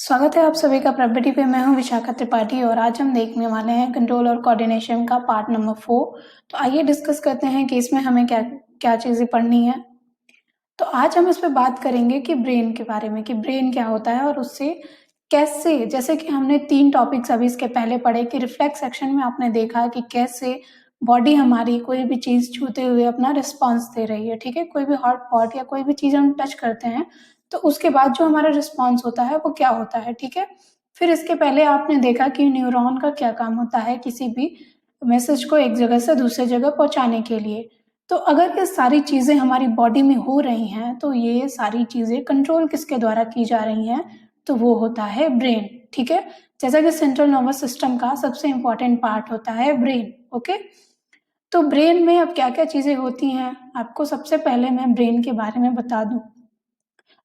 स्वागत है आप सभी का प्रॉपर्टी पे। मैं हूं विशाखा त्रिपाठी और आज हम देखने वाले हैं कंट्रोल और कोऑर्डिनेशन का पार्ट नंबर 4। तो आइए डिस्कस करते हैं कि इसमें हमें क्या क्या चीज़ें पढ़नी है। तो आज हम इस पे बात करेंगे कि ब्रेन के बारे में, कि ब्रेन क्या होता है और उससे कैसे, जैसे कि हमने 3 टॉपिक्स अभी इसके पहले पढ़े कि रिफ्लेक्स सेक्शन में आपने देखा कि कैसे बॉडी हमारी कोई भी चीज़ छूते हुए अपना रिस्पॉन्स दे रही है, ठीक है? कोई भी हॉट पॉट या कोई भी चीज़ हम टच करते हैं तो उसके बाद जो हमारा रिस्पॉन्स होता है वो क्या होता है, ठीक है? फिर इसके पहले आपने देखा कि न्यूरॉन का क्या काम होता है किसी भी मैसेज को एक जगह से दूसरे जगह पहुंचाने के लिए। तो अगर ये सारी चीज़ें हमारी बॉडी में हो रही हैं तो ये सारी चीज़ें कंट्रोल किसके द्वारा की जा रही हैं? तो वो होता है ब्रेन, ठीक है? जैसा कि सेंट्रल नर्वस सिस्टम का सबसे इम्पोर्टेंट पार्ट होता है ब्रेन, ओके? तो ब्रेन में अब क्या-क्या चीज़ें होती हैं, आपको सबसे पहले मैं ब्रेन के बारे में बता दूँ।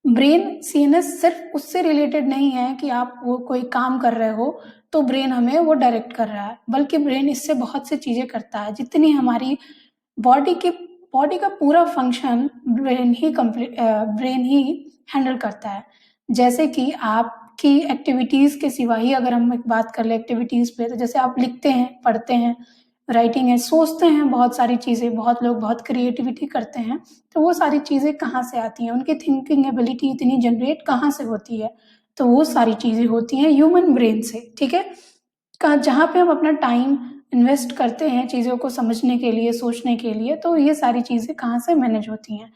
ब्रेन सीएनएस सिर्फ उससे रिलेटेड नहीं है कि आप वो कोई काम कर रहे हो तो ब्रेन हमें वो डायरेक्ट कर रहा है, बल्कि ब्रेन इससे बहुत सी चीज़ें करता है। जितनी हमारी बॉडी की बॉडी का पूरा फंक्शन ब्रेन ही हैंडल करता है। जैसे कि आपकी एक्टिविटीज़ के सिवा ही अगर हम एक बात कर लें एक्टिविटीज़ पे, तो जैसे आप लिखते हैं, पढ़ते हैं, राइटिंग है, सोचते हैं बहुत सारी चीज़ें, बहुत लोग बहुत क्रिएटिविटी करते हैं, तो वो सारी चीज़ें कहाँ से आती हैं? उनकी थिंकिंग एबिलिटी इतनी जनरेट कहाँ से होती है? तो वो सारी चीज़ें होती हैं ह्यूमन ब्रेन से, ठीक है? का जहाँ पे हम अपना टाइम इन्वेस्ट करते हैं चीज़ों को समझने के लिए, सोचने के लिए, तो ये सारी चीज़ें कहाँ से मैनेज होती हैं।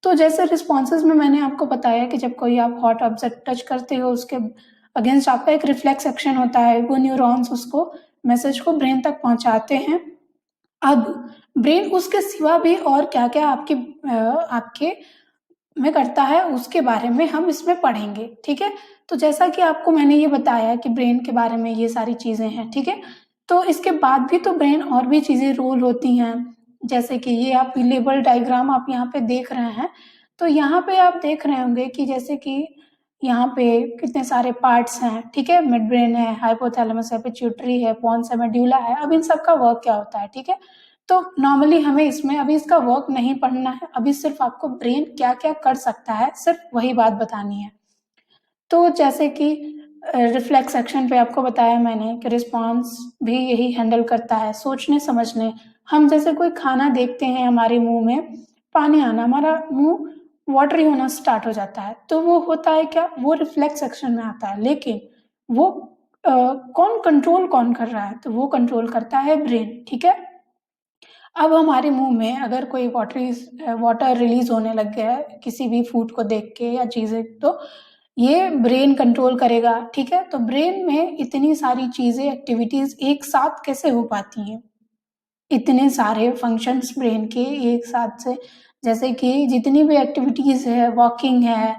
तो जैसे रिस्पॉन्सेज़ में मैंने आपको बताया कि जब कोई आप हॉट ऑब्जेक्ट टच करते हो उसके अगेंस्ट आपका एक रिफ्लेक्स एक्शन होता है, वो न्यूरॉन्स उसको मैसेज को ब्रेन तक पहुँचाते हैं। अब ब्रेन उसके सिवा भी और क्या-क्या आपके में करता है उसके बारे में हम इसमें पढ़ेंगे, ठीक है? तो जैसा कि आपको मैंने ये बताया कि ब्रेन के बारे में ये सारी चीज़ें हैं, ठीक है? तो इसके बाद भी तो ब्रेन और भी चीज़ें रोल होती हैं, जैसे कि ये आप लेबल डायग्राम आप यहाँ पे देख रहे हैं, तो यहाँ पे आप देख रहे होंगे कि जैसे कि यहाँ पे कितने सारे पार्ट्स हैं, ठीक है? मिड ब्रेन है, हाइपोथैलेमस है, पिट्यूटरी है, पोन्स है, मेडुला है, अब इन सब का वर्क क्या होता है, ठीक है? तो नॉर्मली हमें इसमें अभी इसका वर्क नहीं पढ़ना है, अभी सिर्फ आपको ब्रेन क्या-क्या कर सकता है, सिर्फ वही बात बतानी है। तो जैसे कि रिफ्लेक्स एक्शन पे आपको बताया मैंने कि रिस्पॉन्स भी यही हैंडल करता है, सोचने-समझने। हम जैसे कोई खाना देखते हैं, हमारे मुँह में पानी आना, हमारा मुँह वाटरी होना स्टार्ट हो जाता है, तो वो होता है क्या? वो रिफ्लेक्स एक्शन में आता है, लेकिन वो अ, कौन कर रहा है? तो वो कंट्रोल करता है ब्रेन, ठीक है? अब हमारे मुँह में अगर कोई वाटर रिलीज़ होने लग गया है, किसी भी फूड को देख के या चीज़ें, तो ये ब्रेन कंट्रोल करेगा, ठीक है? तो ब्रेन में इतनी सारी चीज़ें, एक्टिविटीज़ एक साथ कैसे हो पाती हैं? इतने सारे फंक्शंस ब्रेन के एक साथ से, जैसे कि जितनी भी एक्टिविटीज़ है, वॉकिंग है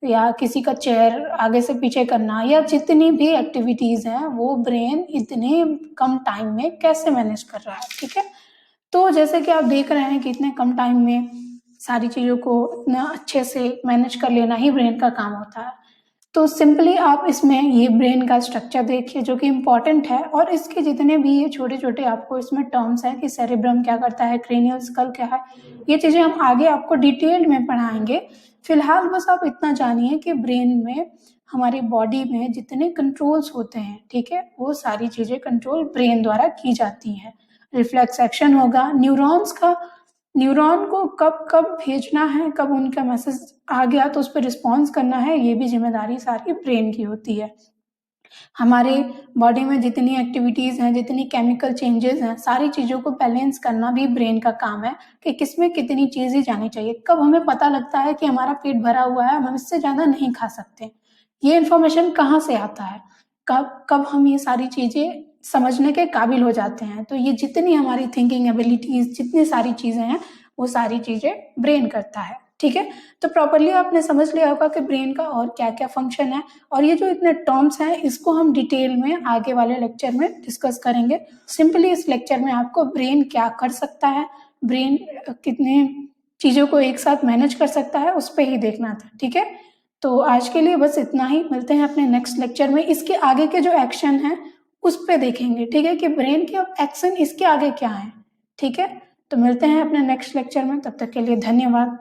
या किसी का चेयर आगे से पीछे करना या जितनी भी एक्टिविटीज़ हैं, वो ब्रेन इतने कम टाइम में कैसे मैनेज कर रहा है, ठीक है? तो जैसे कि आप देख रहे हैं कि इतने कम टाइम में सारी चीज़ों को इतना अच्छे से मैनेज कर लेना ही ब्रेन का काम होता है। तो सिंपली आप इसमें ये ब्रेन का स्ट्रक्चर देखिए जो कि इम्पोर्टेंट है, और इसके जितने भी ये छोटे-छोटे आपको इसमें टर्म्स हैं कि सेरेब्रम क्या करता है, क्रेनियल स्कल क्या है, ये चीज़ें हम आगे आपको डिटेल में पढ़ाएँगे। फिलहाल बस आप इतना जानिए कि ब्रेन में, हमारी बॉडी में जितने कंट्रोल्स होते हैं, ठीक है? वो सारी चीज़ें कंट्रोल ब्रेन द्वारा की जाती हैं। रिफ्लेक्स एक्शन होगा, न्यूरॉन को कब-कब भेजना है, कब उनका मैसेज आ गया तो उस पे रिस्पॉन्स करना है, ये भी ज़िम्मेदारी सारी ब्रेन की होती है। हमारे बॉडी में जितनी एक्टिविटीज़ हैं, जितनी केमिकल चेंजेज़ हैं, सारी चीज़ों को बैलेंस करना भी ब्रेन का काम है कि किसमें कितनी चीज़ें जानी चाहिए। कब हमें पता लगता है कि हमारा पेट भरा हुआ है, हम इससे ज़्यादा नहीं खा सकते। ये इन्फॉर्मेशन कहाँ से आता है? कब कब हम ये सारी चीज़ें समझने के काबिल हो जाते हैं। तो ये जितनी हमारी थिंकिंग एबिलिटीज़, जितनी सारी चीज़ें हैं, वो सारी चीज़ें ब्रेन करता है, ठीक है? तो प्रॉपर्ली आपने समझ लिया होगा कि ब्रेन का और क्या-क्या फंक्शन है, और ये जो इतने टर्म्स हैं इसको हम डिटेल में आगे वाले लेक्चर में डिस्कस करेंगे। सिंपली इस लेक्चर में आपको ब्रेन क्या कर सकता है, ब्रेन कितने चीज़ों को एक साथ मैनेज कर सकता है, उस पे ही देखना था, ठीक है? तो आज के लिए बस इतना ही, मिलते हैं अपने नेक्स्ट लेक्चर में। इसके आगे के जो एक्शन हैं उस पे देखेंगे, ठीक है? कि ब्रेन के अब एक्शन इसके आगे क्या है, ठीक है? तो मिलते हैं अपने नेक्स्ट लेक्चर में, तब तक के लिए धन्यवाद।